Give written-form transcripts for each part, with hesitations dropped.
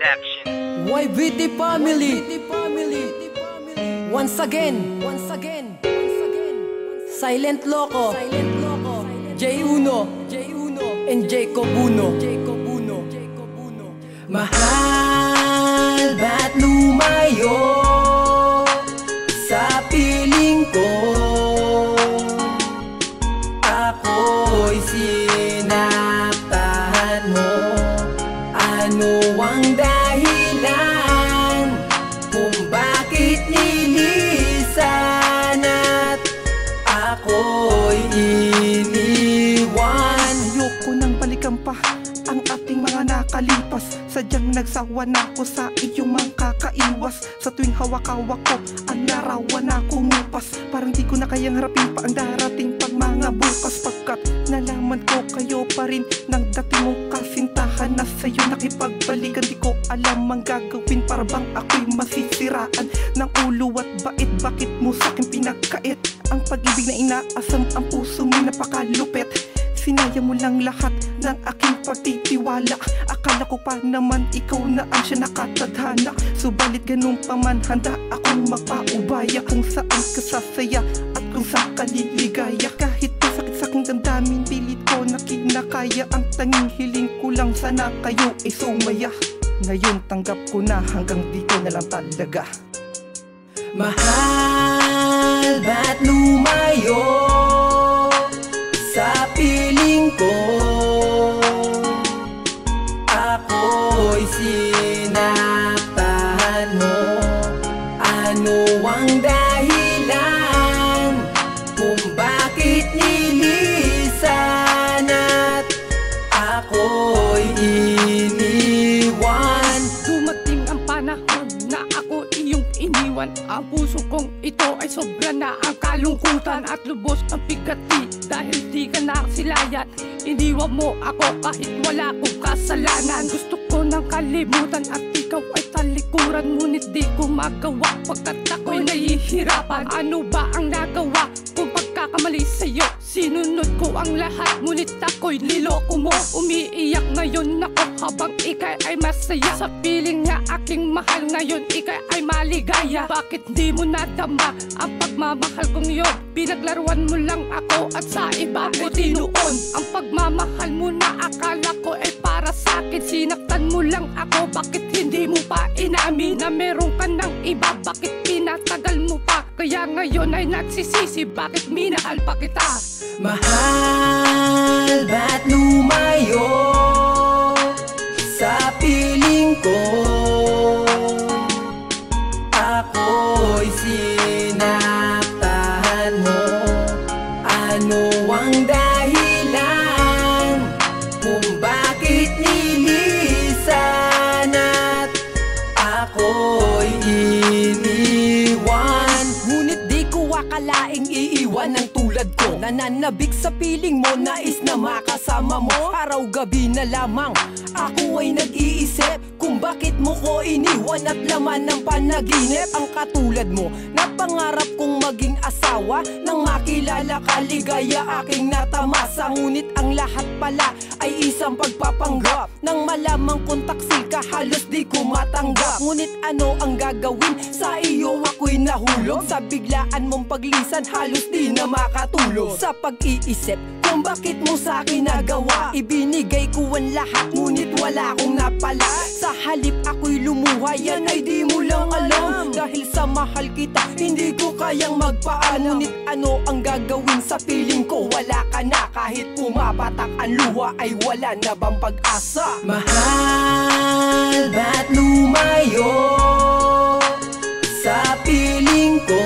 Production. YBT family. Once again. Silent Loco. J Uno and Jacob Uno. Mahal, ba't lumayo sa piling ko? Ako'y sinaktahan mo. Ano ang dahilan kung bakit nilisan at ako'y iniwan? Ayoko nang balikan pa ang ating mga nakalipas. Sadyang nagsawa na ako sa iyong mga kakaiwas. Sa tuwing hawak-hawak ko ang larawan na kumupas. Parang di ko na kayang harapin pa ang darating pag mga bukas. Pagkat nalaman ko kayo pa rin ng dati mong kasintahan na sa'yo nakipagbalikan. Di ko alam ang gagawin para bang ako'y masisiraan ng ulo at bait. Bakit mo sa'kin pinagkait ang pag-ibig na inaasam ang puso mo napakalupit? Sinaya mo lang lahat ng aking pagtitiwala. Akala ko pa naman ikaw na ang siya nakatadhana. Subalit ganun pa man handa akong magpaubaya kung saan ka sasaya at kung saan ka liligaya. Kahit masakit sa aking damdamin, pilit ko na kinakaya. Ang tanging hiling ko lang sana kayo ay sumaya. Ngayon tanggap ko na hanggang dito na lang talaga. Mahal, ba't lumayo sa piling ko? Ako'y sinaktahan mo. Ano ang dahilan kung bakit nilisan at ako'y iniwan? Dumating ang panahon na ako iyong iniwan. Ang puso kong ito ay sobra na ang kalungkutan at lubos ang bigati. Dahil di ka nakasilayan, iniwan mo ako kahit wala akong kasalanan. Gusto ko nang kalimutan at ikaw ay talikuran, ngunit di ko magawa pagkat ako'y nahihirapan. Ano ba ang nagawa kung pagkakamali sa'yo? Sinunod ko ang lahat, ngunit ako'y niloko mo. Umiiyak ngayon ako habang ikay ay masaya. Sa piling niya aking mahal ngayon, ikay ay maligaya. Bakit di mo nadama ang pagmamahal kong yun? Pinaglaruan mo lang ako at sa iba ko tinuon. Ang pagmamahal mo na akala ko ay para sa'kin. Sinaktan mo lang ako, bakit hindi mo pa inamin na meron ka ng iba? Bakit pinatagal mo pa? Kaya ngayon ay nagsisisi, bakit minahal pa kita? Mahal, ba't lumayo sa piling ko? Ako'y sinaktahan mo. Ano ang dahilan kung bakit nilisan at ako'y iniwan? Ngunit di ko akalaing iiwan ng tulad ko. Nananabik sa piling mo, nais na makasama mo. Araw-gabi na lamang ako ay nag-iisip kung bakit mo ko iniwan at laman ng panaginip. Ang katulad mo, napangarap kong maging asawa. Nang makilala ka, ligaya aking natamasa. Ngunit ang lahat pala ay isang pagpapanggap. Nang malamang kong taksil ka, halos di ko matanggap. Ngunit ano ang gagawin? Sa iyo ako'y nahulog. Sa biglaan mong paglisan, halos di na makatulog. Sa pag-iisip kung bakit mo sa'kin nagawa, ibinigay ko ang lahat, ngunit wala akong napala. Sa halip ako'y lumuha, yan ay di mo lang alam. Dahil sa mahal kita, hindi ko kayang magpaalam. Ngunit ano ang gagawin sa piling ko? Wala ka na, kahit pumapatak ang luha ay wala na bang pag-asa? Mahal, ba't lumayo sa piling ko?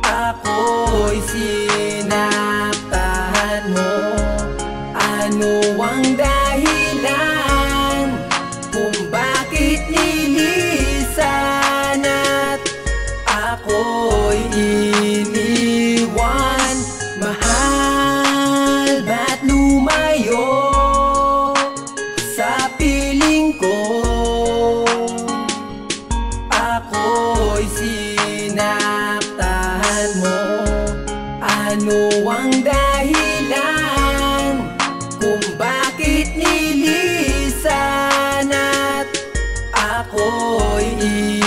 Ako'y sinaktahan mo. Ano ang dahilan kung bakit nilisan at ako'y iniwan? Mahal, ba't lumayo sa piling ko? Ako'y sinaktahan mo. Ano ang dahilan kung bakit nilisan ako'y